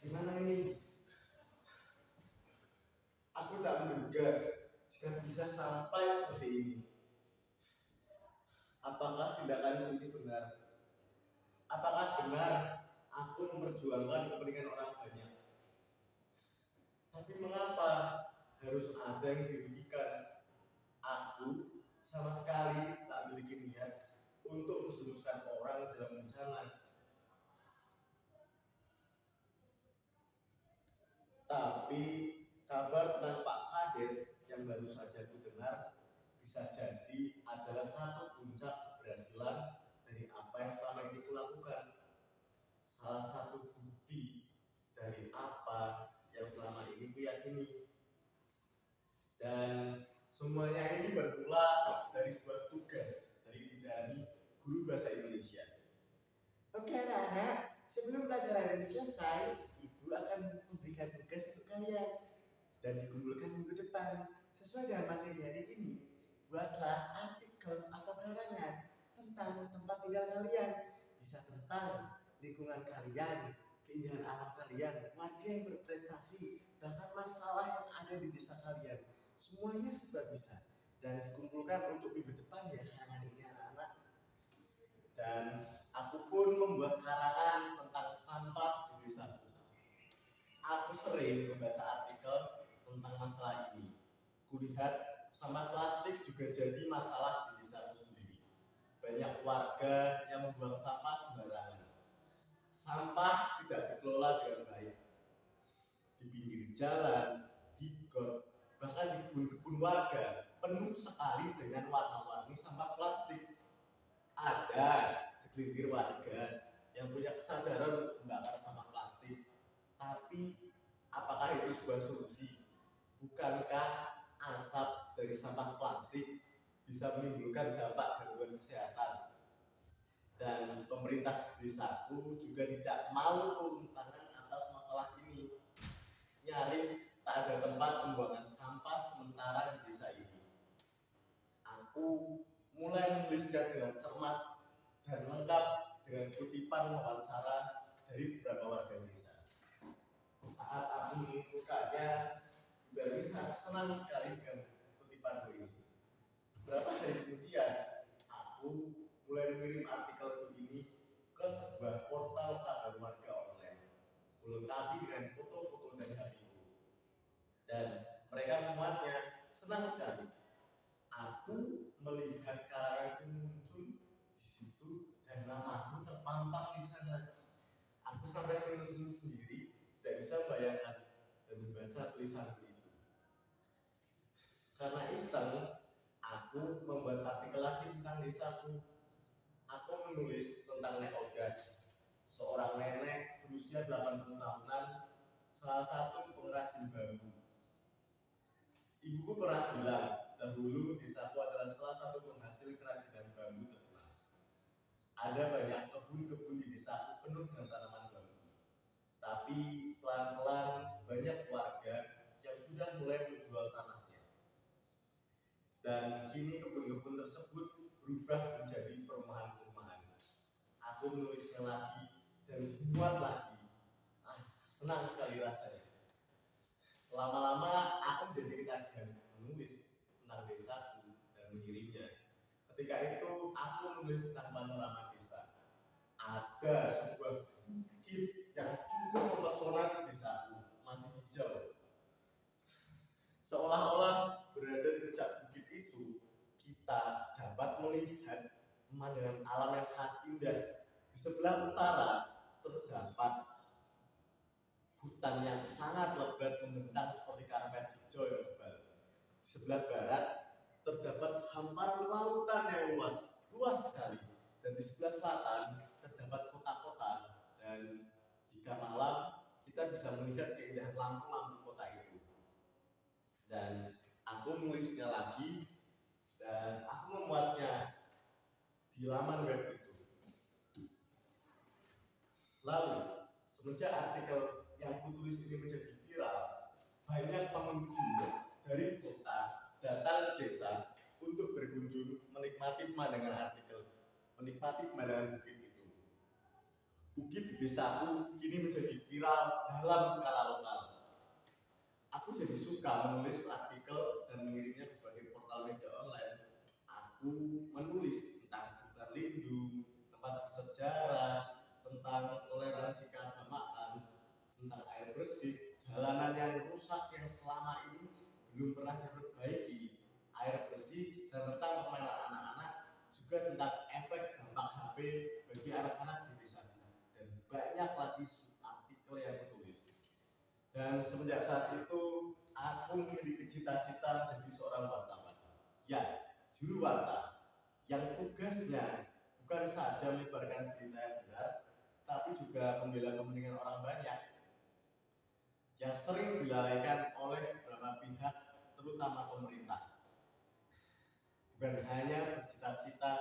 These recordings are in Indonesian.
Gimana ini? Aku tak menduga jika bisa sampai seperti ini. Apakah tindakan ini benar? Apakah benar aku memperjuangkan kepentingan orang banyak? Tapi mengapa harus ada yang dirugikan? Aku sama sekali tak memiliki niat untuk menjerumuskan orang dalam bencana. Tapi kabar tentang Pak Kades yang baru saja kudengar bisa jadi adalah satu puncak keberhasilan dari apa yang selama ini kulakukan. Salah satu bukti dari apa yang selama ini kuyakini. Dan semuanya ini bermula dari sebuah tugas dari Bidani, guru bahasa Indonesia. Oke anak-anak, sebelum pelajaran ini selesai, Ibu akan memberikan tugas untuk kalian dan dikumpulkan minggu depan. Sesuai dengan materi hari ini, buatlah artikel atau karangan tentang tempat tinggal kalian. Bisa tentang lingkungan kalian, keindahan alam kalian, warga yang berprestasi, bahkan masalah yang ada di desa kalian. Semuanya serba bisa dan dikumpulkan untuk minggu depan ya karangan ini anak-anak. Dan aku pun membuat karangan tentang sampah di desaku. Aku sering membaca artikel tentang masalah ini. Kulihat sampah plastik juga jadi masalah di desaku sendiri. Banyak warga yang membuang sampah sembarangan. Sampah tidak dikelola dengan baik. Di pinggir jalan, di got, bahkan di kebun-kebun warga penuh sekali dengan warna-warni sampah plastik. Ada segelintir warga yang punya kesadaran untuk membakar sampah plastik, tapi apakah itu sebuah solusi? Bukankah asap dari sampah plastik bisa menimbulkan dampak gangguan kesehatan? Dan pemerintah desaku juga tidak mau turun tangan atas masalah ini. Nyaris tak ada tempat pembuangan sampah sementara di desa ini. Aku mulai menulisnya dengan cermat dan lengkap dengan kutipan wawancara dari beberapa warga desa. Saat aku menemukannya, juga bisa senang sekali dengan kutipan ini. Beberapa hari kemudian, aku mulai mengirim artikel ini ke sebuah portal kabar warga online, dilengkapi dengan foto-foto dari hatiku. Dan mereka memuatnya, senang sekali. Aku melihat karangan itu muncul di situ dan namaku terpampang di sana. Aku sampai senyum-senyum sendiri, tidak bisa membayangkan dan membaca tulisanku itu. Karena iseng, aku membuat artikel lagi tentang desaku. Aku menulis tentang Nek Oda, seorang nenek berusia 80 tahunan, salah satu pengrajin bambu. Ibuku pernah bilang, dahulu desaku adalah salah satu penghasil kerajinan bambu terkenal. Ada banyak kebun-kebun di desaku penuh dengan tanaman bambu. Tapi pelan-pelan banyak warga yang sudah mulai menjual tanahnya. Dan kini kebun-kebun tersebut berubah menjadi perumahan-perumahan. Aku menulisnya lagi dan buat lagi. Senang sekali rasanya. Lama-lama aku menjadi ketagihan menulis tentang desaku dan mengirimnya. Ketika itu aku menulis tentang panorama desa. Ada sebuah bukit yang cukup mempesona di desaku, masih hijau. Seolah-olah berada di puncak bukit itu, kita dapat melihat pemandangan alam yang sangat indah. Di sebelah utara terdapat hutan yang sangat lebat membentang seperti karpet hijau yang tebal. Di sebelah barat terdapat hamparan lautan yang luas sekali. Dan di sebelah selatan terdapat kota-kota, dan jika malam kita bisa melihat keindahan lampu-lampu kota itu. Dan aku menulisnya lagi dan aku memuatnya di laman web itu. Lalu semenjak artikel yang kutulis ini menjadi viral, banyak pengunjung dari kota datang ke desa untuk berkunjung menikmati pemandangan artikel, menikmati pemandangan bukit itu. Bukit di desaku kini menjadi viral dalam skala lokal. Aku jadi suka menulis artikel dan mengirimnya ke berbagai portal media online. Aku menulis tentang hutan lindung, tempat bersejarah, tentang toleransi keagamaan, tentang air bersih, jalanan yang rusak yang selama ini belum pernah diperbaiki, air bersih, dan tentang permainan anak-anak, juga tentang efek dampak HP bagi anak-anak di desa. Dan banyak lagi artikel yang ditulis. Dan semenjak saat itu, aku memiliki cita-cita menjadi seorang wartawan. Ya, juru warta yang tugasnya bukan saja menyebarkan berita yang benar, tapi juga membela kepentingan orang banyak yang sering dilalaikan oleh beberapa pihak, terutama pemerintah. Bukan hanya bercita-cita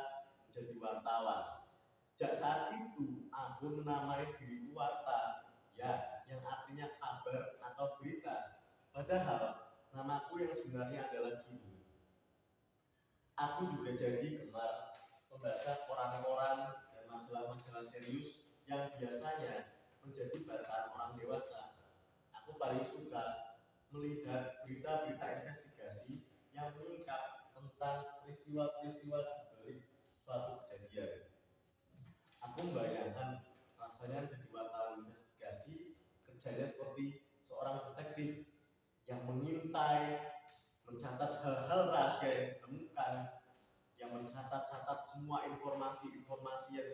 menjadi wartawan. Sejak saat itu, aku menamai diriku warta, ya, yang artinya kabar atau berita. Padahal, namaku yang sebenarnya adalah Gini. Aku juga jadi gemar membaca koran-koran dan majalah-majalah serius yang biasanya menjadi bacaan orang dewasa. Aku paling suka melihat berita-berita investigasi yang mengungkap tentang peristiwa-peristiwa di balik suatu kejadian. Aku membayangkan rasanya jadi wartawan investigasi, kerjanya seperti seorang detektif yang mengintai, mencatat hal-hal rahasia yang ditemukan, yang mencatat-catat semua informasi-informasi yang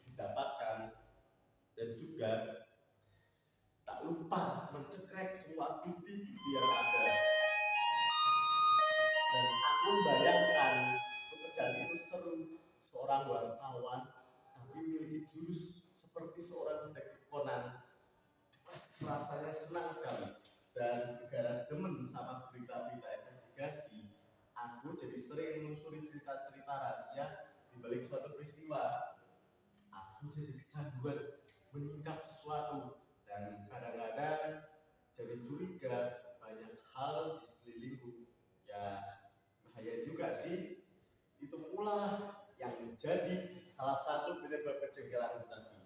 didapatkan, dan juga tak lupa mencekrek semua bukti-bukti yang ada. Dan aku membayangkan pekerjaan itu seru, seorang wartawan tapi memiliki jurus seperti seorang detektif Conan. Rasanya senang sekali. Dan gara demen sama berita-berita investigasi, aku jadi sering menelusuri cerita-cerita rahasia di balik suatu peristiwa. Aku jadi kecanduan menyingkap sesuatu dan kadang-kadang jadi curiga banyak hal di sekelilingku. Ya, bahaya juga sih. Itu pula yang menjadi salah satu penyebab kejengkelanku tadi.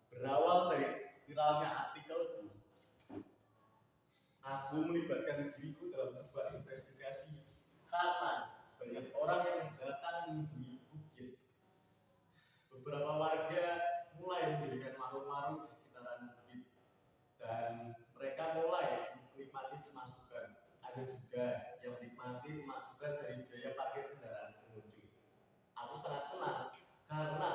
Berawal dari viralnya artikelku, aku melibatkan diriku dalam sebuah investigasi karena banyak orang yang datang mengunjungi bukit. Beberapa warga mulai mendirikan warung-warung di sekitaran bukit dan mereka mulai menikmati pemasukan. Ada juga yang menikmati pemasukan dari biaya parkir kendaraan pengunjung. Aku sangat senang karena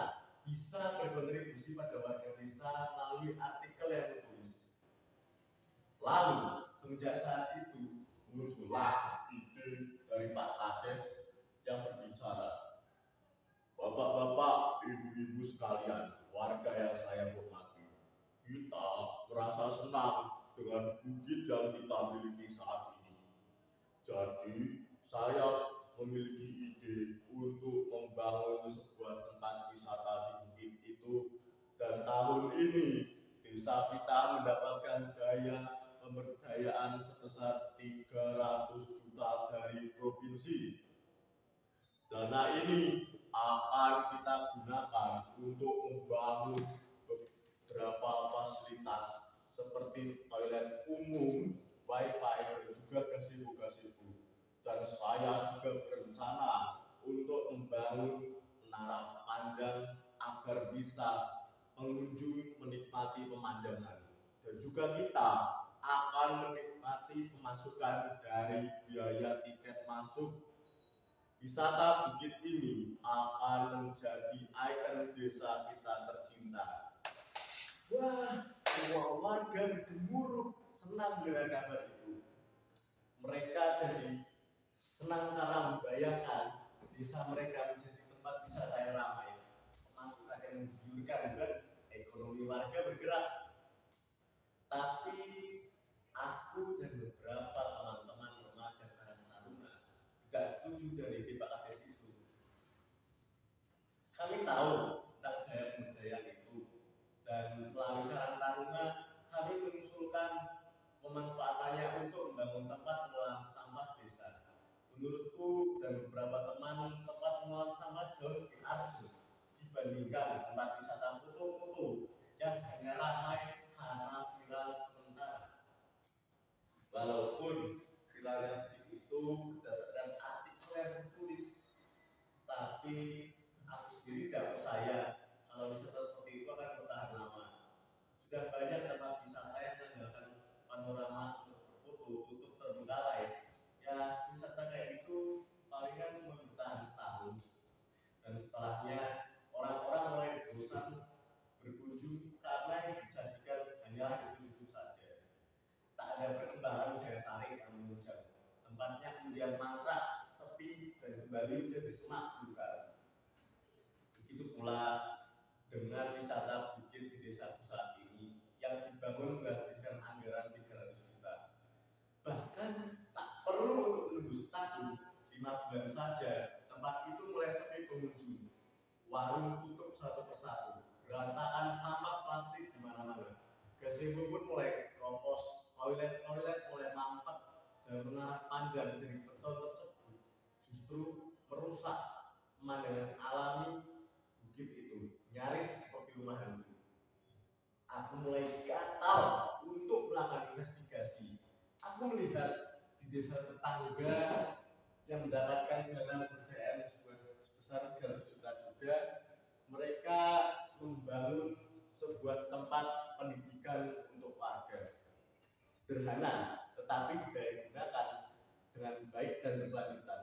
bisa berkontribusi pada warga desa melalui artikel yang ditulis. Lalu, semenjak saat itu, muncullah ide dari Pak Kades yang berbicara, Bapak-bapak, ibu-ibu sekalian, warga yang saya hormati, kita merasa senang dengan bukit yang kita miliki saat ini. Jadi, saya memiliki ide untuk membangun sebuah tempat wisata di bukit itu, dan tahun ini desa kita mendapatkan daya pemberdayaan sebesar 300 juta dari provinsi. Dana ini akan kita gunakan untuk membangun beberapa fasilitas seperti toilet umum, wifi, dan juga gazebo-gazebo. Dan saya juga berencana untuk membangun menara pandang agar bisa pengunjung menikmati pemandangan. Dan juga kita akan menikmati pemasukan dari biaya tiket masuk. Wisata bukit ini akan menjadi ikon desa kita tercinta. Wah, semua warga bergemuruh senang dengan kabar itu. Mereka jadi senang karena membayangkan desa mereka menjadi tempat wisata yang ramai, pemasukan yang menggiurkan dan ekonomi warga bergerak. Tapi aku dan beberapa teman-teman remaja Karang Taruna tidak setuju dari Pak Kades itu. Kami tahu tentang daya budaya itu, dan melalui Karang Taruna kami mengusulkan pemanfaatannya untuk membangun tempat pengolahan sampah desa. Menurutku dan beberapa teman, tempat pengolahan sampah jauh lebih arjun dibandingkan tempat wisata foto-foto yang tempatnya kemudian mangkrak, sepi, dan kembali menjadi semak belukar. Begitu pula dengan wisata bukit di desaku saat ini yang dibangun menghabiskan anggaran 300 juta. Bahkan tak perlu untuk menunggu setahun, 5 bulan saja, tempat itu mulai sepi pengunjung. Warung tutup satu persatu, berantakan sampah plastik di mana-mana. Gazebo pun mulai keropos, toilet mulai mampet, dan menara pandang dari beton tersebut justru merusak pemandangan alami bukit itu, nyaris seperti rumah hantu. Aku mulai gatal untuk melakukan investigasi. Aku melihat di desa tetangga yang mendapatkan dana pemberdayaan sebesar 300 juta juga, mereka membangun sebuah tempat pendidikan untuk warga. Sederhana, tetapi didaya gunakan dengan baik dan berkelanjutan.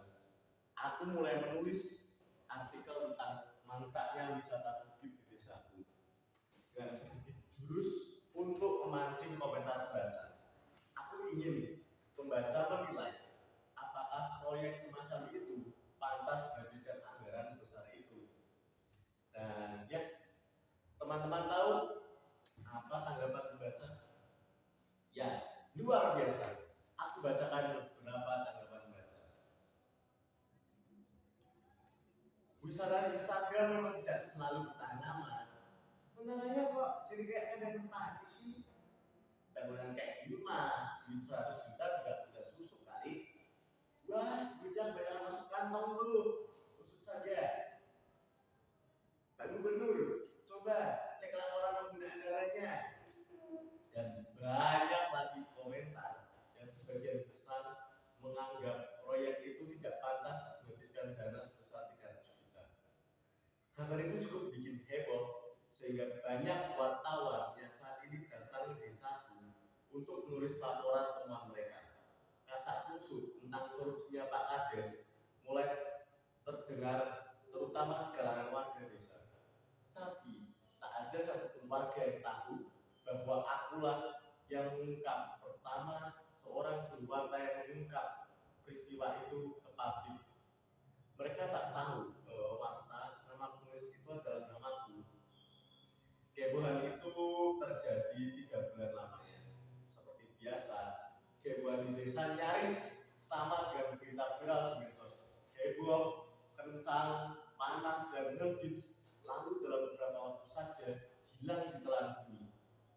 Aku mulai menulis artikel tentang mantapnya wisata bukit di desaku dengan sedikit jurus untuk memancing komentar pembaca. Aku ingin pembaca menilai apakah proyek semacam itu pantas menghabiskan anggaran sebesar itu. Dan ya, teman-teman tahu apa tanggapan pembaca? Ya, luar biasa. Aku bacakan beberapa tanggapan pembaca. Wisata Instagram memang tidak selalu bertahan lama. Benarnya kok jadi kayak kandang padi sih? Bangunan kayak gini mah duit 100 juta tidak susuk kali. Wah, duitnya banyak masuk kantong lu. Usut saja. Pak Gubernur, coba cek laporan penggunaan dananya. Dan banyak lagi komentar yang sebagian besar menganggap proyek itu tidak pantas menghabiskan dana sebesar 300 juta. Kabar itu cukup bikin heboh sehingga banyak wartawan yang saat ini datang ke desaku untuk menulis laporan temuan mereka. Kasak kusuk tentang korupsinya Pak Kades mulai terdengar terutama di kalangan warga desa. Tapi tak ada satupun warga yang tahu bahwa akulah yang mengungkap pertama seorang juru warta yang mengungkap peristiwa itu ke publik. Mereka tak tahu bahwa warta nama penulis itu adalah namaku. Kehebohan itu terjadi 3 bulan lamanya. Seperti biasa, kehebohan di desa nyaris sama dengan berita viral di medsos. Heboh, kencang, panas, dan ngehits. Lalu dalam beberapa waktu saja hilang di telan bumi.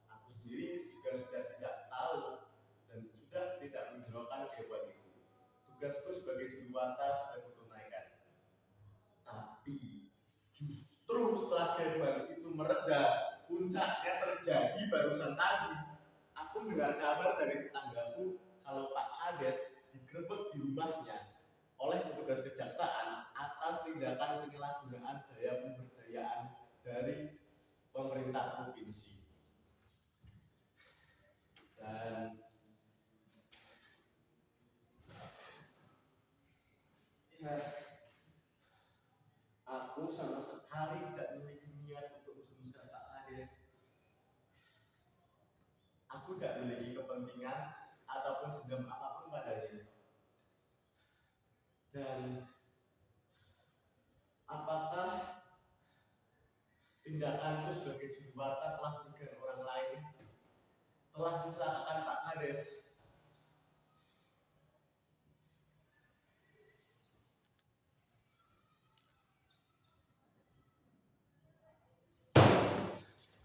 Aku sendiri juga sudah tidak tahu dan sudah tidak menjawabkan kehebohan itu. Tugasku sebagai juru warta sudah kutunaikan. Tapi justru setelah kehebohan itu mereda, puncaknya terjadi barusan tadi. Aku mendengar kabar dari tetanggaku kalau Pak Kades digerebek di rumahnya oleh petugas kejaksaan atas tindakan penyalahgunaan daya pemberdayaan dari pemerintah provinsi. Dan ya, aku sama sekali tidak memiliki niat untuk menjerumuskan Pak Kades. Aku tidak memiliki kepentingan ataupun dendam apapun padanya. Dan apakah tindakanku sebagai juru warta telah merugikan orang lain, telah mencelakakan Pak Kades?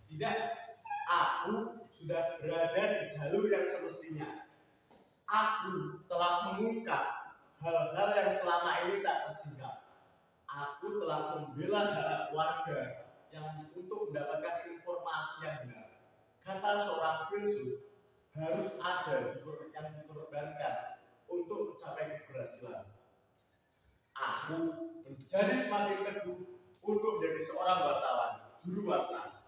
Tidak, aku sudah berada di jalur yang semestinya. Aku telah mengungkap hal-hal yang selama ini tak tersinggah. Aku telah membela hak warga yang untuk mendapatkan informasi yang benar. Kata seorang filsuf, harus ada yang dikorbankan untuk mencapai keberhasilan. Aku menjadi semakin teguh untuk menjadi seorang wartawan, juru warta.